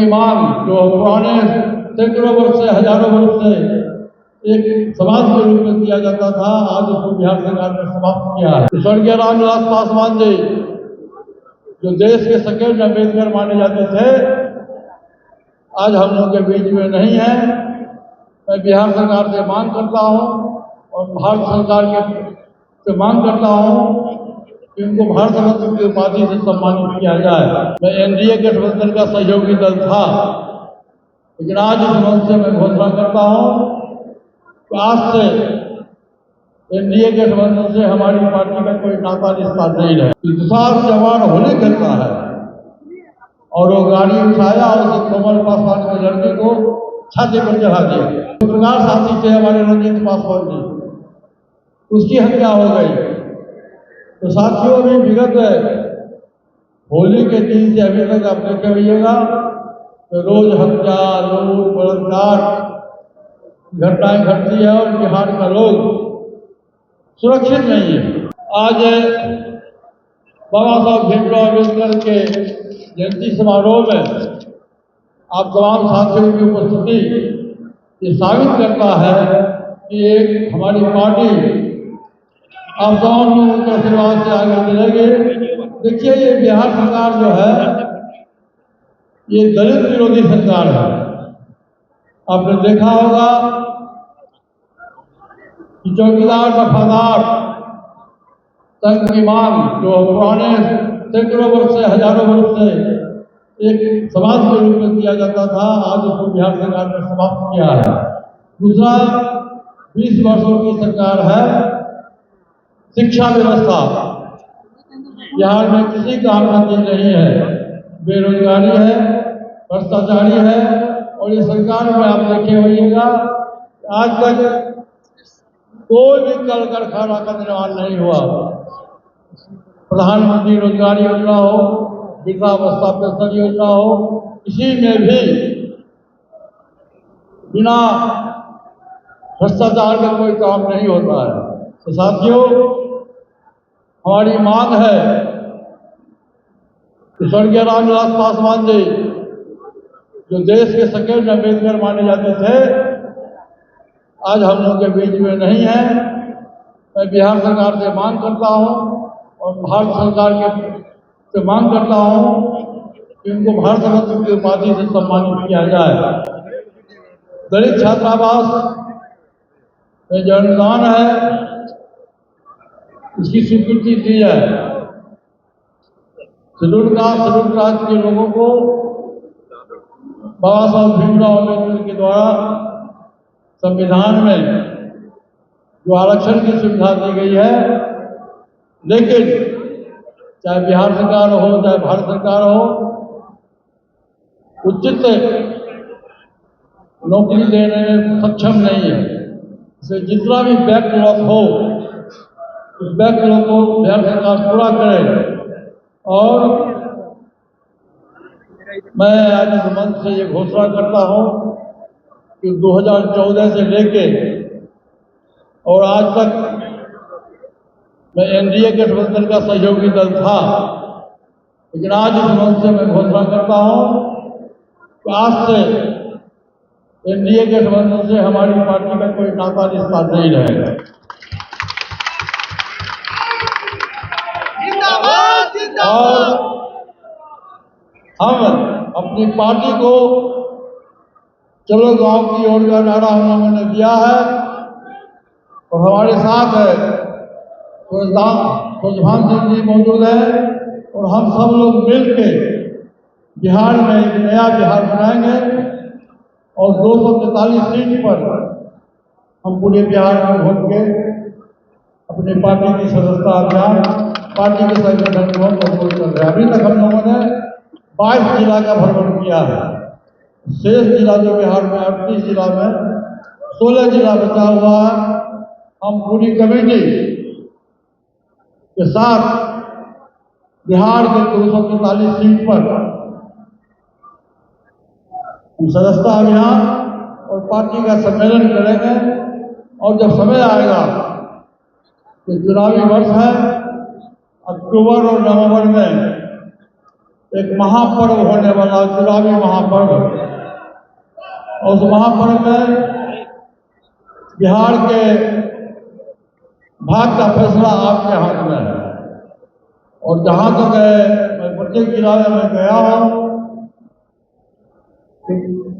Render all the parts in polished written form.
की मांग जो पुराने सैकड़ों वर्ष से हजारों वर्ष से एक समाज के रूप में किया जाता था, आज उसको बिहार सरकार ने समाप्त किया है। स्वर्गीय रामविलास पासवान जी जो देश के सेकेंड अम्बेडकर माने जाते थे, आज हम लोग के बीच में नहीं है। मैं बिहार सरकार से मांग करता हूं और भारत सरकार से मांग करता हूं कि उनको भारत रत्न की उपाधि से सम्मानित किया जाए। मैं एनडीए गठबंधन का सहयोगी दल था, लेकिन आज इस मंच से मैं घोषणा करता हूं कि आज से एनडीए गठबंधन से हमारी पार्टी का कोई नाता रिश्ता नहीं रहे। इंतजार जवान होने करता है और वो गाड़ी उठाया और उसे कोमल पासवान के लड़के को छाती पर चढ़ा दिया। पत्रकार साथी थे हमारे रंजीत पासवान जी, उसकी हत्या हो गई। तो साथियों भी विगत होली के दिन से अभी तक आप देखे होइएगा तो रोज हत्या, लूट, बलात्कार घटनाएं घटती है और बिहार का लोग सुरक्षित नहीं है। आज बाबा साहब भीमराव अम्बेडकर के जयंती समारोह में आप तमाम साथियों की उपस्थिति ये साबित करता है कि एक हमारी पार्टी आप तमाम लोगों के आशीर्वाद से आगे चलेगी। देखिए, ये बिहार सरकार जो है ये दलित विरोधी सरकार है। आपने देखा होगा कि चौकीदार वफादार संघ की मांग जो पुराने सैकड़ों वर्ष से हजारों वर्ष से एक समाज के रूप में किया जाता था, आज उसको बिहार सरकार ने समाप्त किया है। दूसरा, 20 वर्षों की सरकार है। शिक्षा व्यवस्था बिहार में किसी काम का चीज नहीं है, बेरोजगारी है, भ्रष्टाचारी है। और ये सरकार में आप देखे होइएगा आज तक कोई भी कल कारखाना का निर्माण नहीं हुआ। प्रधानमंत्री रोजगार योजना हो, वृद्धावस्था पेंशन योजना हो, इसी में भी बिना भ्रष्टाचार का कोई काम नहीं होता है। तो साथियों, हमारी मांग है कि स्वर्गीय रामविलास पासवान जी जो देश के सेकेंड अम्बेडकर माने जाते थे, आज हम लोग के बीच में नहीं है। मैं बिहार सरकार से मांग करता हूं और भारत सरकार से मांग करता हूं कि उनको भारत रत्न की उपाधि से सम्मानित किया जाए। दलित छात्रावास में जो अनुदान है उसकी स्वीकृति दी है। शेड्यूल कास्ट के लोगों को बाबा साहब भीमराव अम्बेडकर के द्वारा संविधान में जो आरक्षण की सुविधा दी गई है, लेकिन चाहे बिहार सरकार हो चाहे भारत सरकार हो, उचित नौकरी देने में सक्षम नहीं है। इसे जितना भी बैकलॉग हो उस बैकलॉग को बिहार सरकार पूरा करे। और मैं आज इस मंच से ये घोषणा करता हूं कि 2014 से लेके और आज तक मैं एनडीए गठबंधन का सहयोगी दल था, लेकिन आज इस मंच से मैं घोषणा करता हूं कि आज से एनडीए गठबंधन से हमारी पार्टी का कोई नाता रिश्ता नहीं रहेगा। और हम अपनी पार्टी को चलो गांव की ओर का नारा हम लोगों ने दिया है और हमारे साथ है सुजभान सिंह जी मौजूद है और हम सब लोग मिलकर बिहार में एक नया बिहार बनाएंगे और 243 सीट पर हम पूरे बिहार में वोट के अपनी पार्टी की सदस्यता अभियान, पार्टी के संगठन को मजबूत कर रहे हैं। अभी तक हम लोगों ने 22 जिला का भ्रमण किया है। शेष जिला जो बिहार में 38 जिला में 16 जिला बचा हुआ है। हम पूरी कमेटी के साथ बिहार के 243 सीट पर हम सदस्यता अभियान और पार्टी का सम्मेलन करेंगे। और जब समय आएगा कि चुनावी वर्ष है, अक्टूबर और नवंबर में एक महापर्व होने वाला, चुनावी महापर्व। और उस महापर्व में बिहार के भाग का फैसला आपके हाथ में है। और जहां तक है, मैं प्रत्येक जिला में मैं गया हूं,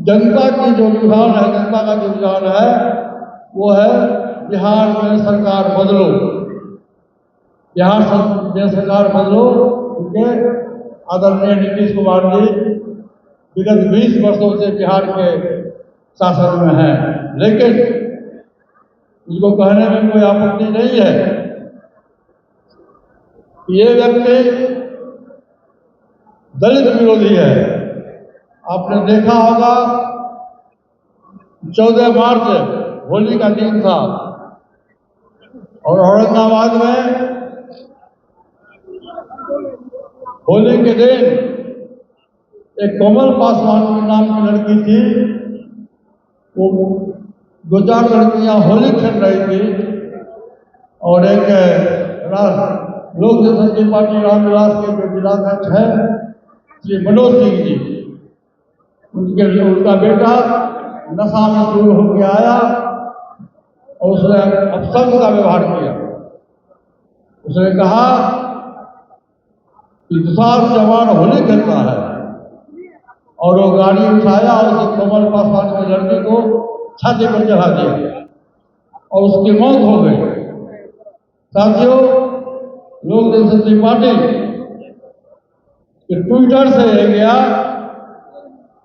जनता की जो रुझान है, जनता का जो रुझान है वो है बिहार में सरकार बदलो, बिहार में सरकार बदलो। क्योंकि आदरणीय नीतीश कुमार जी विगत 20 वर्षों से बिहार के शासन में हैं, लेकिन उसको कहने में कोई आपत्ति नहीं है। ये व्यक्ति दलित विरोधी है। आपने देखा होगा 14 मार्च होली का दिन था और औरंगाबाद में होली के दिन एक कोमल पासवान के नाम की लड़की थी, वो 2-4 लड़कियां होली खेल रही थी और एक लोक जनशक्ति पार्टी रामविलास के जो जिलाध्यक्ष है श्री मनोज सिंह जी, उनका बेटा नशा में शुरू होकर आया और उसने अपशब्द का व्यवहार किया। उसने कहा कि दुसाध जवान होली खेलता है, और वो गाड़ी उठाया और उसे कोमल पासवान की लड़की को छाती पर चढ़ा दिया और उसकी मौत हो गई। साथियों, लोक जनशक्ति पार्टी के ट्विटर से यह गया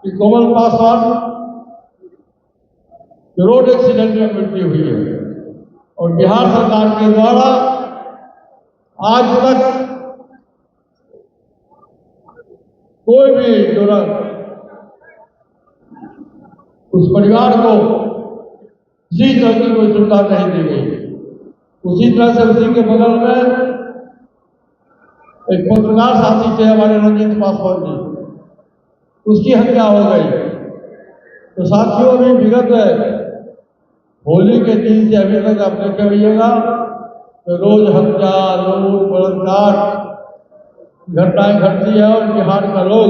कि कोमल पासवान रोड एक्सीडेंट में मृत्यु हुई है और बिहार सरकार के द्वारा आज तक कोई भी उस परिवार को किसी तरह की कोई सुविधा नहीं दी गई। उसी तरह से उसी के बगल में एक पत्रकार साथी थे हमारे रंजीत पासवान जी, उसकी हत्या हो गई। तो साथियों, अभी विगत होली के दिन से अभी तक आप देखे होइएगा तो रोज हत्या, रोज बलात्कार घटनाएं घटती है और बिहार का लोग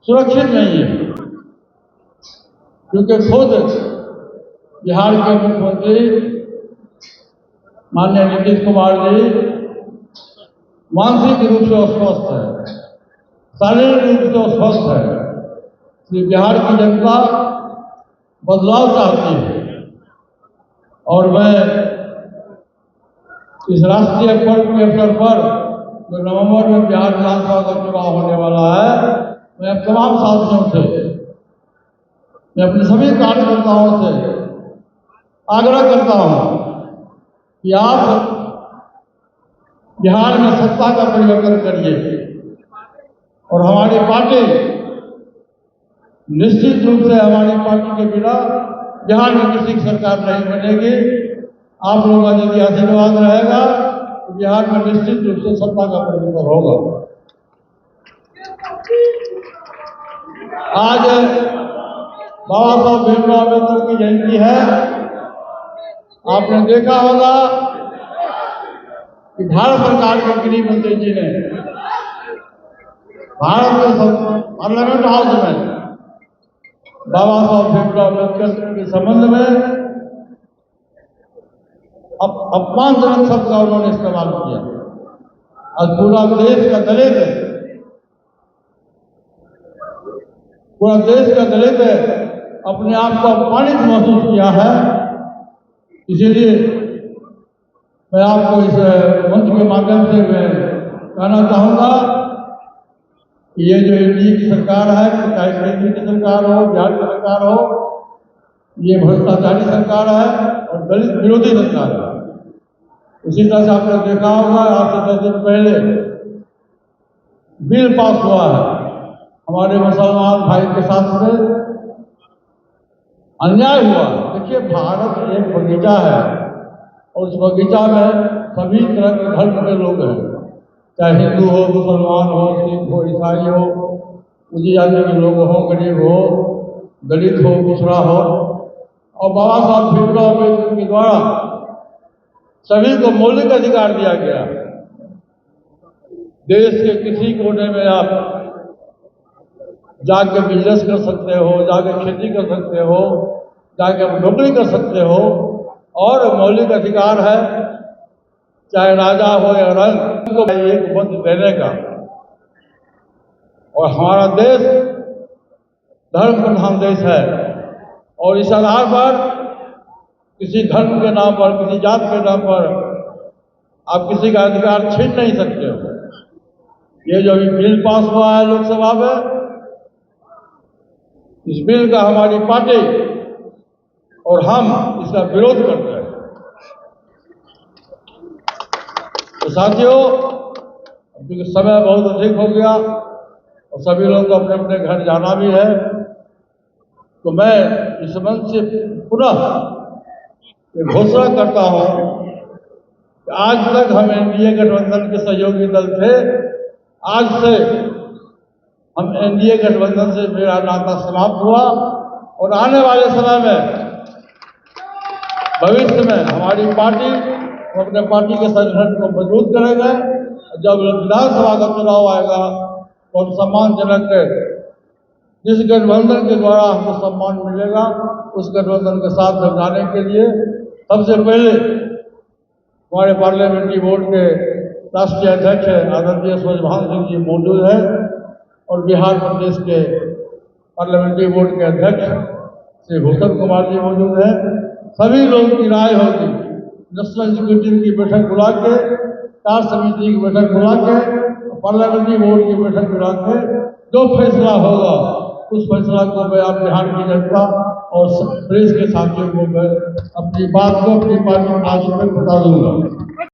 सुरक्षित नहीं है। क्योंकि खुद बिहार के मुख्यमंत्री माननीय नीतीश कुमार जी मानसिक रूप से अस्वस्थ है, शारीरिक रूप से अस्वस्थ है। इसलिए बिहार की जनता बदलाव चाहती है और मैं इस राष्ट्रीय पर्व के अवसर पर जो नवंबर में बिहार विधानसभा का चुनाव होने वाला है, मैं अब तमाम साथियों से, मैं अपने सभी कार्यकर्ताओं से आग्रह करता हूं कि आप बिहार में सत्ता का परिवर्तन करिए और हमारी पार्टी निश्चित रूप से, हमारी पार्टी के बिना बिहार में किसी की सरकार नहीं बनेगी। आप लोगों का यदि आशीर्वाद रहेगा तो बिहार में निश्चित रूप से सत्ता का परिवर्तन होगा। आज बाबा साहब भीमराव अम्बेडकर की जयंती है। आपने देखा होगा कि भारत सरकार के गृह मंत्री जी ने भारत के पार्लियामेंट हाउस में बाबा साहब भीमराव अम्बेडकर के संबंध में अपमानजनक शब्द का उन्होंने इस्तेमाल किया। आज पूरा देश का दलित अपने आप को अपमानित महसूस किया है। इसीलिए मैं आपको इस मंच के माध्यम से मैं कहना चाहूंगा कि ये जो एनडीए की सरकार है, चाहे केंद्र की सरकार हो, बिहार की सरकार हो, ये भ्रष्टाचारी सरकार है और दलित विरोधी सरकार है। उसी तरह से आपने देखा होगा, आज से 10 दिन पहले बिल पास हुआ है हमारे मुसलमान भाई के साथ में अन्याय हुआ। देखिए, भारत एक बगीचा है और उस बगीचा में सभी तरह के धर्म के लोग हैं, चाहे हिंदू हो, मुसलमान हो, सिख हो, ईसाई हो, ऊंची जाति के लोग हो, गरीब हो, दलित हो, पिछड़ा हो। और बाबा साहब भीमराव अम्बेडकर के द्वारा सभी को मौलिक अधिकार दिया गया। देश के किसी कोने में आप जाके बिजनेस कर सकते हो, जाके खेती कर सकते हो, जाके आप नौकरी कर सकते हो, और मौलिक अधिकार है चाहे राजा हो या रंग को एक वोट देने का। और हमारा देश धर्म प्रधान देश है, और इस आधार पर किसी धर्म के नाम पर, किसी जात के नाम पर आप किसी का अधिकार छीन नहीं सकते हो। ये जो अभी बिल पास हुआ है लोकसभा में, इस बिल का हमारी पार्टी और हम इसका विरोध करते हैं। तो साथियों, क्योंकि समय बहुत अधिक हो गया और सभी लोगों को अपने अपने घर जाना भी है, तो मैं इस मंच से पुनः ये घोषणा करता हूं कि आज तक हम एनडीए गठबंधन के सहयोगी दल थे, आज से हम एनडीए गठबंधन से मेरा नाता समाप्त हुआ, और आने वाले समय में भविष्य में हमारी पार्टी अपने पार्टी के संगठन को मजबूत करेंगे। जब विधानसभा का चुनाव आएगा तो हम सम्मानजनक जिस गठबंधन के द्वारा हमको सम्मान मिलेगा उस गठबंधन के साथ में जाने के लिए सबसे पहले हमारे पार्लियामेंट्री बोर्ड के राष्ट्रीय अध्यक्ष आदरणीय सूरजभान सिंह जी मौजूद है, और बिहार प्रदेश के पार्लियामेंट्री बोर्ड के अध्यक्ष श्री भूषण कुमार जी मौजूद हैं। सभी लोगों की राय होगी, नेशनल एग्जीक्यूटिव की बैठक बुला के, कार्य समिति की बैठक बुला के, पार्लियामेंट्री बोर्ड की बैठक बुला के जो फैसला होगा उस फैसला को मैं आप बिहार की जनता और प्रेस के साथियों को मैं अपनी बात को अपनी पार्टी में बता दूंगा।